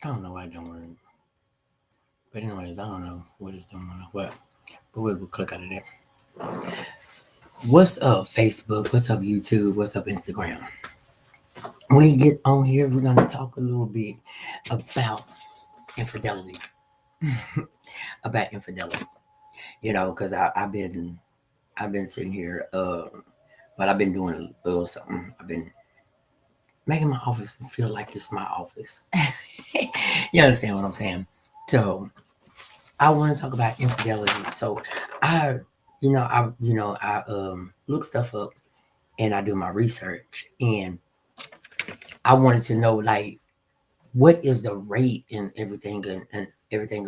I don't know why it don't work. But anyways, I don't know what it's doing or what. But we'll click out of there. What's up, Facebook? What's up, YouTube? What's up, Instagram? When we get on here, we're gonna talk a little bit about infidelity. About infidelity. Because I've been sitting here. But I've been doing a little something. I've been making my office feel like it's my office. You understand what I'm saying? So I want to talk about infidelity. So I, I look stuff up and I do my research, and I wanted to know like what is the rate and everything and everything.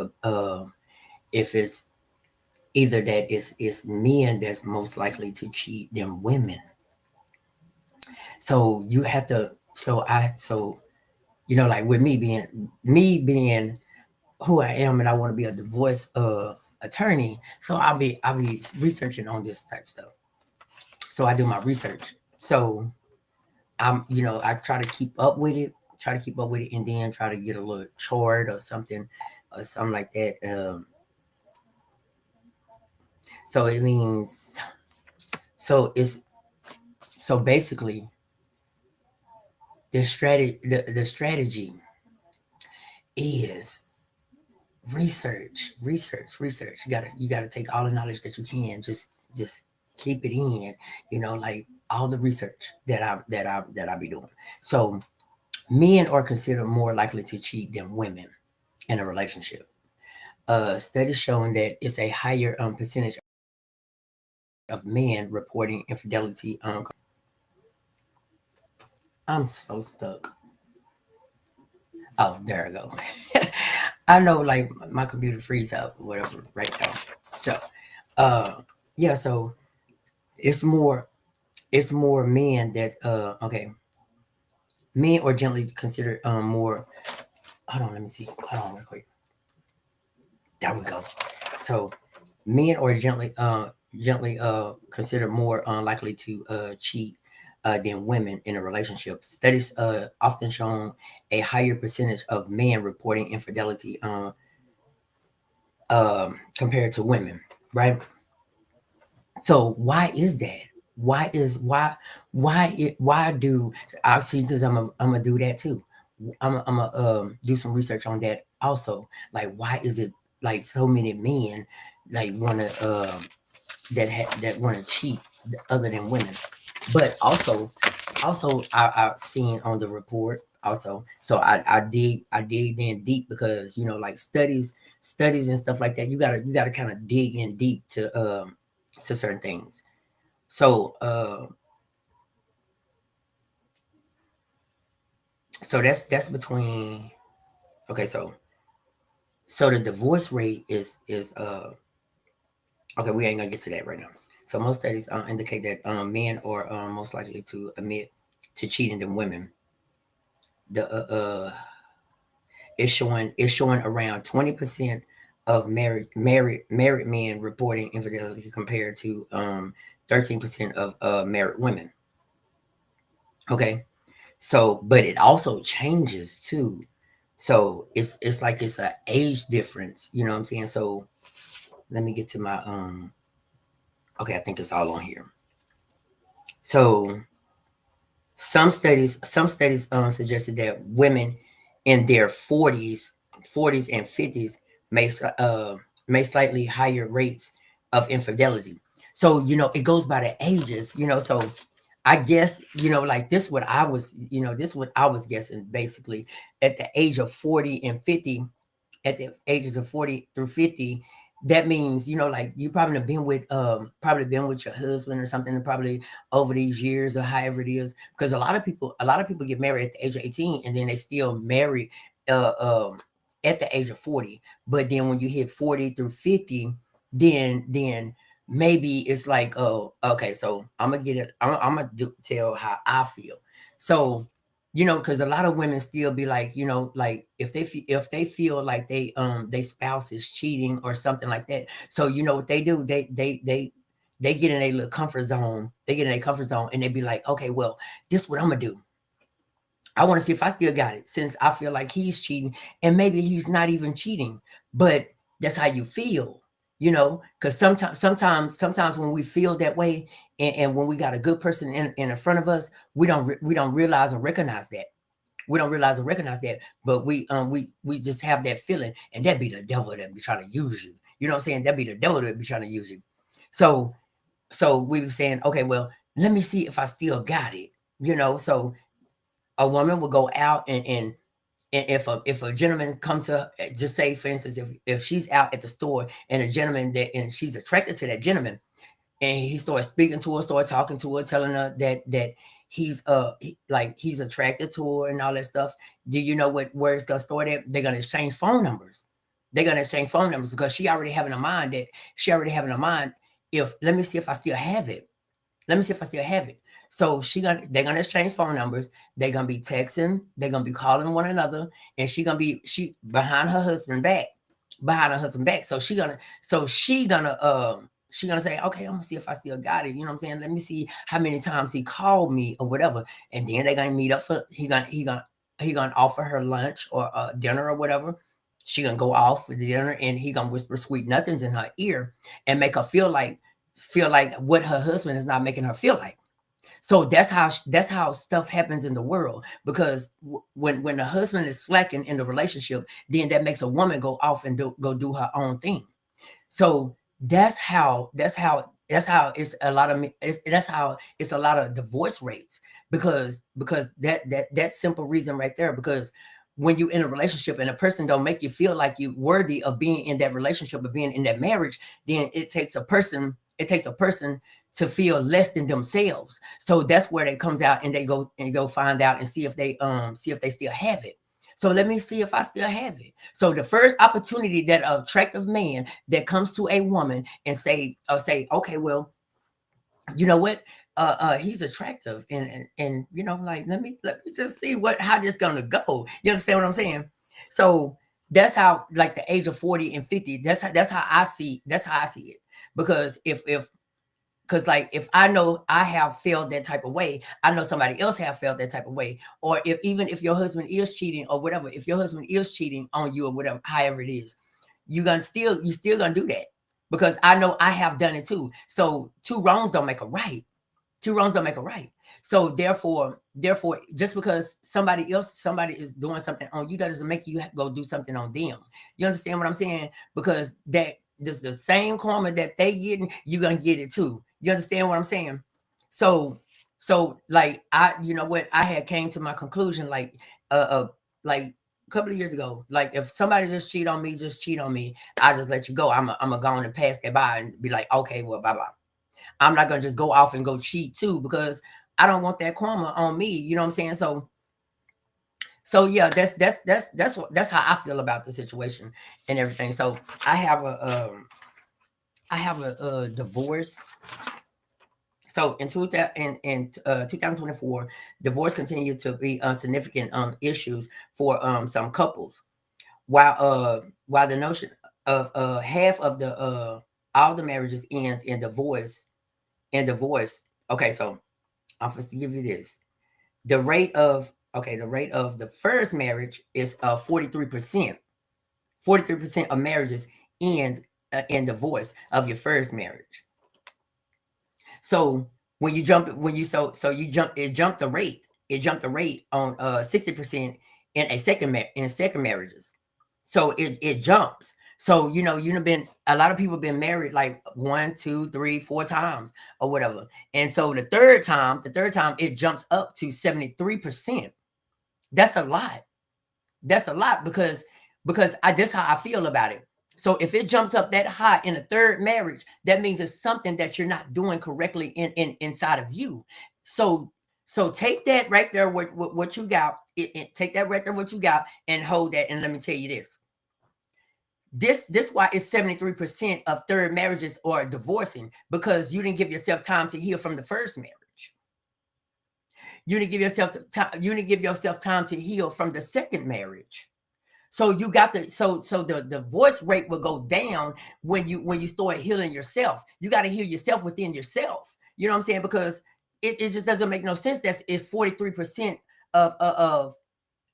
If it's either that it's men that's most likely to cheat than women. So you have to. Like with me being who I am, and I want to be a divorce attorney. So I'll be researching on this type stuff. So I do my research. So I try to keep up with it, and then try to get a little chart or something like that. So it means so it's so basically the strategy is research. You gotta take all the knowledge that you can. Just keep it in. Like all the research that I be doing. So men are considered more likely to cheat than women in a relationship. Studies showing that it's a higher percentage of men reporting infidelity. I'm so stuck. Oh, there I go. I know, like my computer frees up or whatever right now. So, uh, yeah. So it's more it's more men that okay, men are generally considered more. Hold on, let me see. Hold on, real quick. There we go. So men are gently considered more likely to cheat than women in a relationship. Studies often shown a higher percentage of men reporting infidelity compared to women, right? So why is that? Why do I see? Because I'm gonna do that too. I'm gonna do some research on that also. Like, why is it like so many men like that want to cheat other than women? But also I've seen on the report also. So I dig in deep because like studies and stuff like that. You gotta kind of dig in deep to certain things. So so that's between. Okay, so the divorce rate is okay. We ain't gonna get to that right now. So most studies indicate that men are most likely to admit to cheating than women. The It's showing around 20% of married men reporting infidelity compared to 13% of married women. Okay, so but it also changes too. So it's like it's an age difference. You know what I'm saying? So let me get to my okay, I think it's all on here. So some studies suggested that women in their 40s and 50s may may slightly higher rates of infidelity. So it goes by the ages. So I guess like this what I was guessing basically at the age of 40 and 50, at the ages of 40 through 50. That means like you probably been with your husband or something probably over these years or however it is, because a lot of people get married at the age of 18 and then they still marry uh um at the age of 40. But then when you hit 40 through 50, then maybe it's like, oh, okay, so I'm gonna get it. I'm gonna tell how I feel. So because a lot of women still be like, like if they feel like they spouse is cheating or something like that. So what they do, they get in a little comfort zone. They get in a comfort zone and they be like, okay, well, this what I'm gonna do. I want to see if I still got it, since I feel like he's cheating, and maybe he's not even cheating, but that's how you feel, because sometimes when we feel that way, and when we got a good person in front of us, we don't realize or recognize that. We don't realize or recognize that, but we just have that feeling, and that be the devil that be trying to use you. You know what I'm saying? That be the devil that be trying to use you. So we were saying, okay, well, let me see if I still got it. So a woman will go out, and if a gentleman come to, just say for instance, if she's out at the store, and a gentleman and she's attracted to that gentleman, and he starts speaking to her, start talking to her, telling her that he's attracted to her and all that stuff. Do you know where it's gonna start at? They're gonna exchange phone numbers. They're gonna exchange phone numbers, because she already having a mind, if let me see if I still have it. Let me see if I still have it. So they're gonna exchange phone numbers. They're gonna be texting. They're gonna be calling one another, and she behind her husband back, So she gonna say, okay, I'm gonna see if I still got it. You know what I'm saying? Let me see how many times he called me or whatever, and then they're gonna meet up for he gonna offer her lunch or dinner or whatever. She gonna go off for dinner, and he gonna whisper sweet nothings in her ear, and make her feel like what her husband is not making her feel like. So that's how stuff happens in the world, because when the husband is slacking in the relationship, then that makes a woman go off and go do her own thing. So that's how it's a lot of that's how it's a lot of divorce rates, because that simple reason right there. Because when you're in a relationship and a person don't make you feel like you worthy of being in that relationship, of being in that marriage, then it takes a person to feel less than themselves. So that's where it comes out, and they go find out and see if they still have it. So let me see if I still have it. So the first opportunity that an attractive man that comes to a woman and say, okay, well, you know what? He's attractive, and like, let me just see how this gonna go. You understand what I'm saying? So that's how, like, the age of 40 and 50. That's how I see. That's how I see it. Because because, like, if I know I have felt that type of way, I know somebody else have felt that type of way. Or even if your husband is cheating or whatever, if your husband is cheating on you or whatever, however it is, you still gonna do that, because I know I have done it too. So two wrongs don't make a right. Two wrongs don't make a right. So therefore, just because somebody is doing something on you, that doesn't make you go do something on them. You understand what I'm saying? Because this the same karma that they getting, you gonna get it too. You understand what I'm saying? So like, you know what, I had came to my conclusion, like a couple of years ago. Like, if somebody just cheat on me, I just let you go. I'm gonna go on and pass that by and be like, okay, well, bye bye. I'm not gonna just go off and go cheat too, because I don't want that karma on me. You know what I'm saying? So yeah, that's how I feel about the situation and everything. So I have a divorce. So in 2024, divorce continued to be significant issues for some couples, while the notion of half of the all the marriages ends in divorce. Okay, so I'm supposed to give you this. The rate of the first marriage is 43%. 43% of marriages ends in divorce of your first marriage. So when you jump when you so you jump it jumped the rate. It jumped the rate on 60% in second marriages. So it jumps. So you've been a lot of people been married like one, two, three, four times or whatever. And so the third time it jumps up to 73%. That's a lot. That's a lot, because that's how I feel about it. So if it jumps up that high in a third marriage, that means it's something that you're not doing correctly inside of you. So take that right there, what you got. Take that right there, what you got, and hold that. And let me tell you this. This why it's 73% of third marriages are divorcing, because you didn't give yourself time to heal from the first marriage. You didn't give yourself time. You didn't give yourself time to heal from the second marriage. So you got the divorce rate will go down when you start healing yourself. You got to heal yourself within yourself. You know what I'm saying? Because it just doesn't make no sense. It's 43% of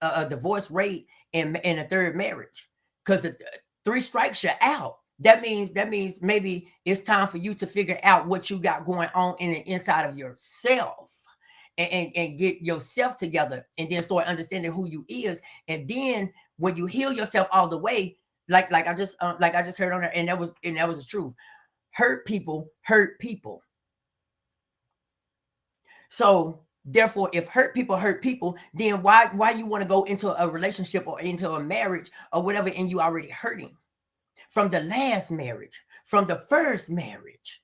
a divorce rate in a third marriage, because the three strikes you're out. That means maybe it's time for you to figure out what you got going on in the inside of yourself, and get yourself together, and then start understanding who you is. And then when you heal yourself all the way, like I just heard on there, and that was the truth. Hurt people hurt people. So therefore, if hurt people, then why you want to go into a relationship or into a marriage or whatever, and you already hurting from the last marriage, from the first marriage?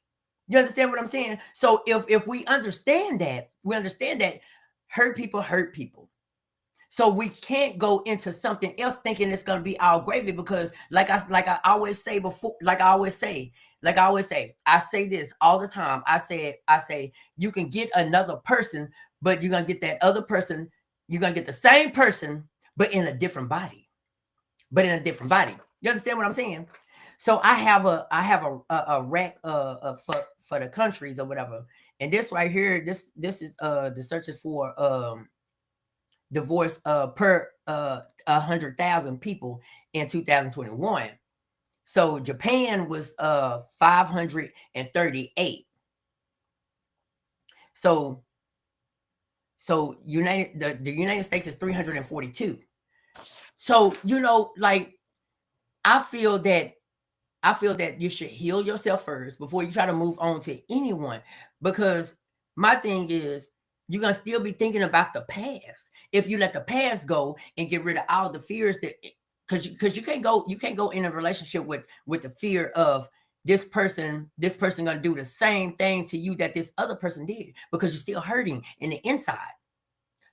You understand what I'm saying? So if we understand that hurt people hurt people. So we can't go into something else thinking it's gonna be all gravy, because like I always say before, I say this all the time. I say you can get another person, but you're gonna get that other person, you're gonna get the same person, but in a different body. You understand what I'm saying? So I have a rack for the countries or whatever. And this right here, this is the searches for divorce per 100,000 people in 2021. So Japan was 538. So the United States is 342. So like, I feel that you should heal yourself first before you try to move on to anyone. Because my thing is, you're gonna still be thinking about the past if you let the past go and get rid of all the fears that, because you can't go in a relationship with the fear of this person gonna do the same thing to you that this other person did, because you're still hurting in the inside.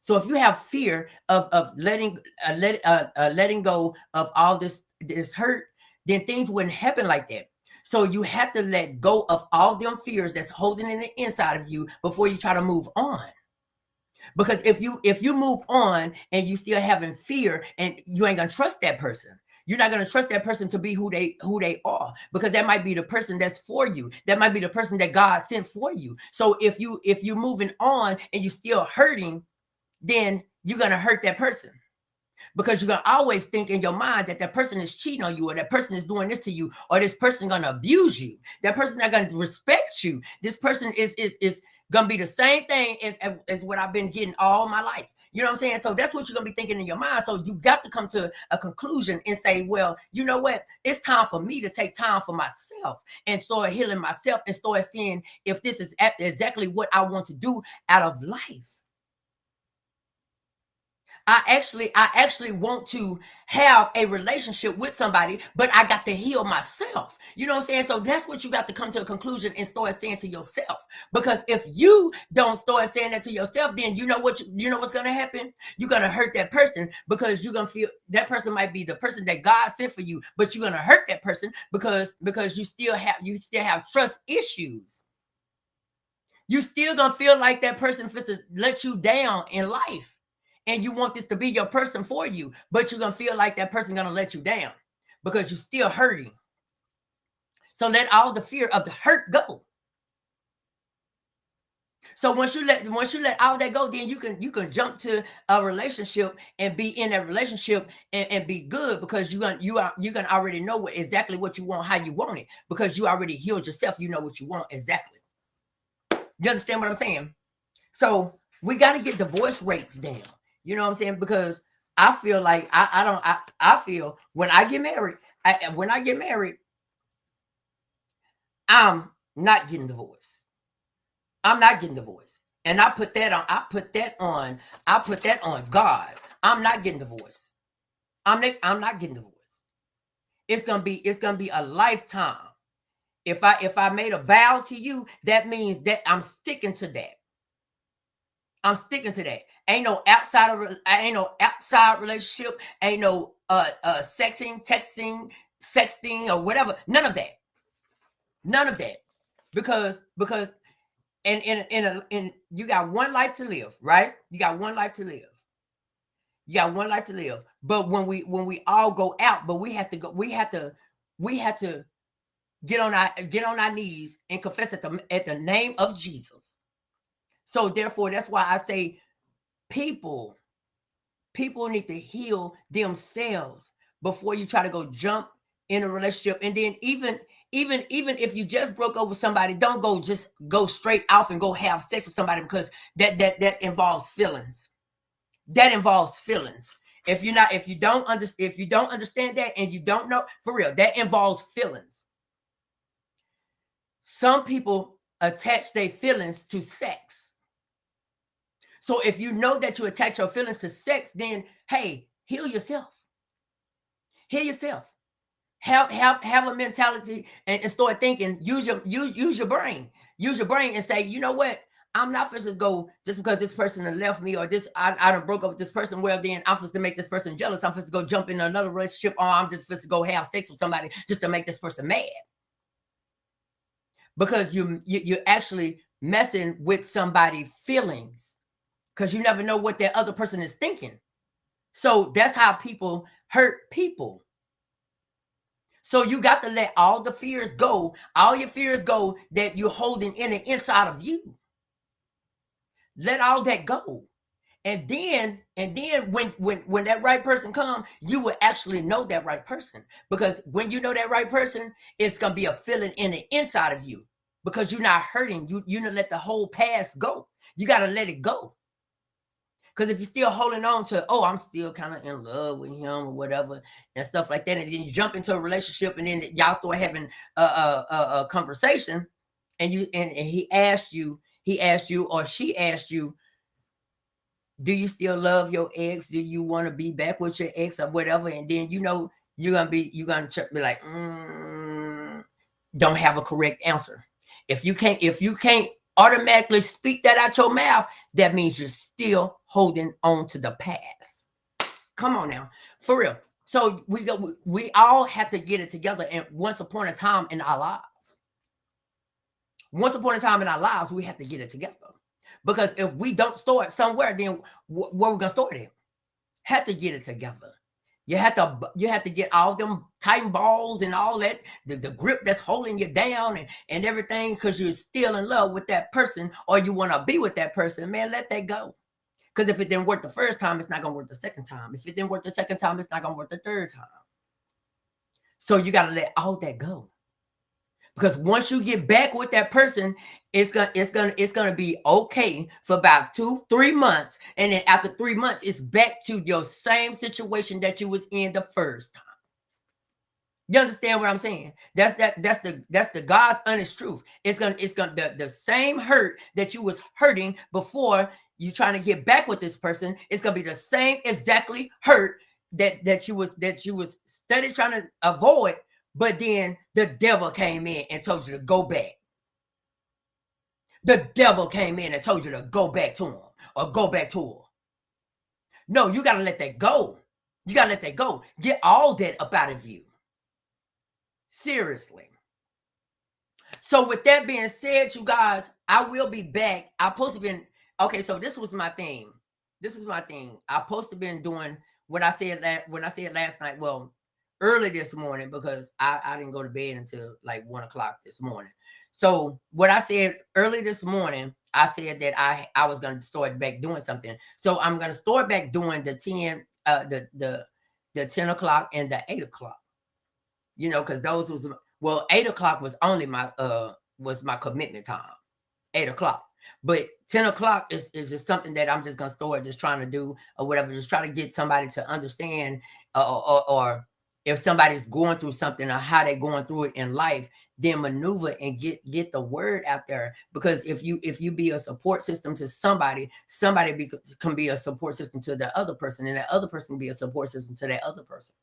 So if you have fear of letting go of all this hurt, then things wouldn't happen like that. So you have to let go of all them fears that's holding in the inside of you before you try to move on. Because if you move on and you still having fear, and you ain't gonna trust that person. You're not gonna trust that person to be who they are, because that might be the person that's for you. That might be the person that God sent for you. So if you moving on and you still hurting, then you're gonna hurt that person, because you're gonna always think in your mind that that person is cheating on you, or that person is doing this to you, or this person gonna abuse you. That person not gonna respect you. This person is gonna be the same thing as what I've been getting all my life. You know what I'm saying? So that's what you're gonna be thinking in your mind. So you got to come to a conclusion and say, well, you know what? It's time for me to take time for myself and start healing myself, and start seeing if this is exactly what I want to do out of life. I actually want to have a relationship with somebody, but I got to heal myself. You know what I'm saying? So that's what you got to come to a conclusion and start saying to yourself. Because if you don't start saying that to yourself, then you know what's gonna happen? You're gonna hurt that person, because you're gonna feel that person might be the person that God sent for you, but you're gonna hurt that person because you still have trust issues. You still gonna feel like that person fits to let you down in life, and you want this to be your person for you, but you're gonna feel like that person gonna let you down because you're still hurting. So let all the fear of the hurt go. So once you let all that go, then you can jump to a relationship and be in that relationship, and be good, because you gonna already know exactly what you want, how you want it, because you already healed yourself. You know what you want exactly. You understand what I'm saying? So we got to get divorce rates down. You know what I'm saying? Because I feel like I don't I feel when I get married, I'm not getting divorced. I'm not getting divorced. And I put that on God. I'm not getting divorced. I'm not getting divorced. It's gonna be a lifetime. If I made a vow to you, that means that I'm sticking to that. I'm sticking to that. Ain't no outside relationship. Ain't no sexing, texting, sexting, or whatever. None of that. None of that. Because in you got one life to live, right? You got one life to live. You got one life to live. But when we all go out, but we have to go. We have to get on our knees and confess at the name of Jesus. So therefore, that's why I say people. People need to heal themselves before you try to go jump in a relationship. And then even if you just broke up with somebody, don't just go straight off and go have sex with somebody, because that involves feelings. That involves feelings. If you don't understand that, and you don't know, for real, that involves feelings. Some people attach their feelings to sex. So if you know that you attach your feelings to sex, then hey, heal yourself. Heal yourself. Have a mentality, and start thinking. Use your brain. Use your brain and say, you know what? I'm not supposed to go just because this person had left me, or this I done broke up with this person. Well, then I'm supposed to make this person jealous. I'm supposed to go jump in another relationship, or I'm just supposed to go have sex with somebody just to make this person mad. Because you're actually messing with somebody's feelings, because you never know what that other person is thinking. So that's how people hurt people. So you got to let all the fears go, all your fears go that you're holding in the inside of you. Let all that go. And then when that right person comes, you will actually know that right person. Because when you know that right person, it's gonna be a feeling in the inside of you. Because you're not hurting. You don't let the whole past go. You gotta let it go. Because if you're still holding on to, oh, I'm still kind of in love with him or whatever and stuff like that, and then you jump into a relationship, and then y'all start having a conversation, and he asked you, or she asked you, do you still love your ex? Do you want to be back with your ex or whatever? And then you're gonna be like, don't have a correct answer. If you can't automatically speak that out your mouth, that means you're still holding on to the past. Come on now, for real. So we all have to get it together. And once upon a time in our lives, we have to get it together. Because if we don't store it somewhere, then where we gonna store it in? Have to get it together. You have to get all them tight balls and all that, the grip that's holding you down and everything, because you're still in love with that person, or you want to be with that person. Man, let that go. Because if it didn't work the first time, it's not gonna work the second time. If it didn't work the second time, it's not gonna work the third time. So you gotta let all that go. Because once you get back with that person, it's gonna be okay for about 2-3 months, and then after 3 months, it's back to your same situation that you was in the first time. You understand what I'm saying? That's the God's honest truth. It's gonna the same hurt that you was hurting before you trying to get back with this person. It's gonna be the same exactly hurt that you was steady trying to avoid. But then the devil came in and told you to go back. The devil came in and told you to go back to him or go back to her. No, you got to let that go. You got to let that go. Get all that up out of you. Seriously. So with that being said, you guys, I will be back. I supposed to been, okay, so this was my thing. I supposed to been doing what I said last night. Well, early this morning, because I didn't go to bed until like 1 o'clock this morning. So what I said early this morning, I said that I was going to start back doing something. So I'm going to start back doing the 10 o'clock and the 8 o'clock, because those was, 8 o'clock was only my commitment time, 8 o'clock. But 10 o'clock is just something that I'm just going to start just trying to do or whatever, just try to get somebody to understand or if somebody's going through something or how they're going through it in life, then maneuver and get the word out there. Because if you be a support system to somebody can be a support system to the other person, and that other person can be a support system to that other person.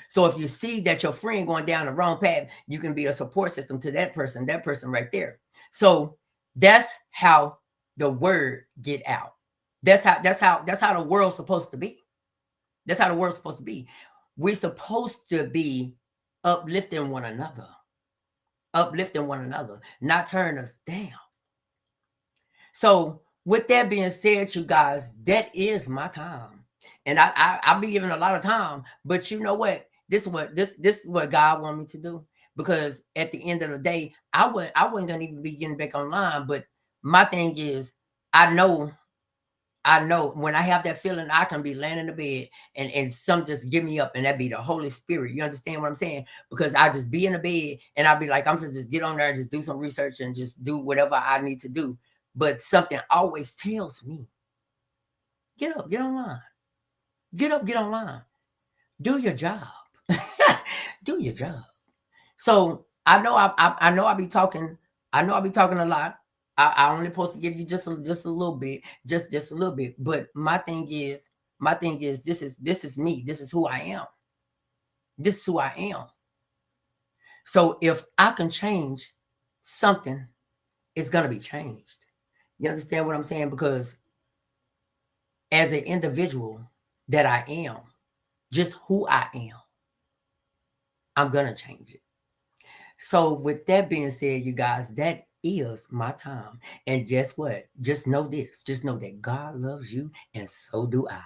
So if you see that your friend going down the wrong path, you can be a support system to that person right there. So that's how the word get out. That's how the world's supposed to be. That's how the world's supposed to be. We're supposed to be uplifting one another, not turn us down. So with that being said, you guys, that is my time. And I'll be giving a lot of time, but you know what? This is what God wanted me to do. Because at the end of the day, I wasn't gonna even be getting back online. But my thing is, I know I know when I have that feeling, I can be laying in the bed and some just give me up, and that be the Holy Spirit. You understand what I'm saying? Because I just be in the bed and I'll be like, I'm gonna just get on there and just do some research and just do whatever I need to do. But something always tells me, get up, get online, get up, get online, do your job, do your job. So I know I be talking. I know I be talking a lot. I only supposed to give you just a little bit, just a little bit. But my thing is this is me. This is who I am. This is who I am. So if I can change something, it's gonna be changed. You understand what I'm saying? Because as an individual that I am, just who I am, I'm gonna change it. So, with that being said, you guys, that is my time. And guess what? Just know this. Just know that God loves you, and so do I.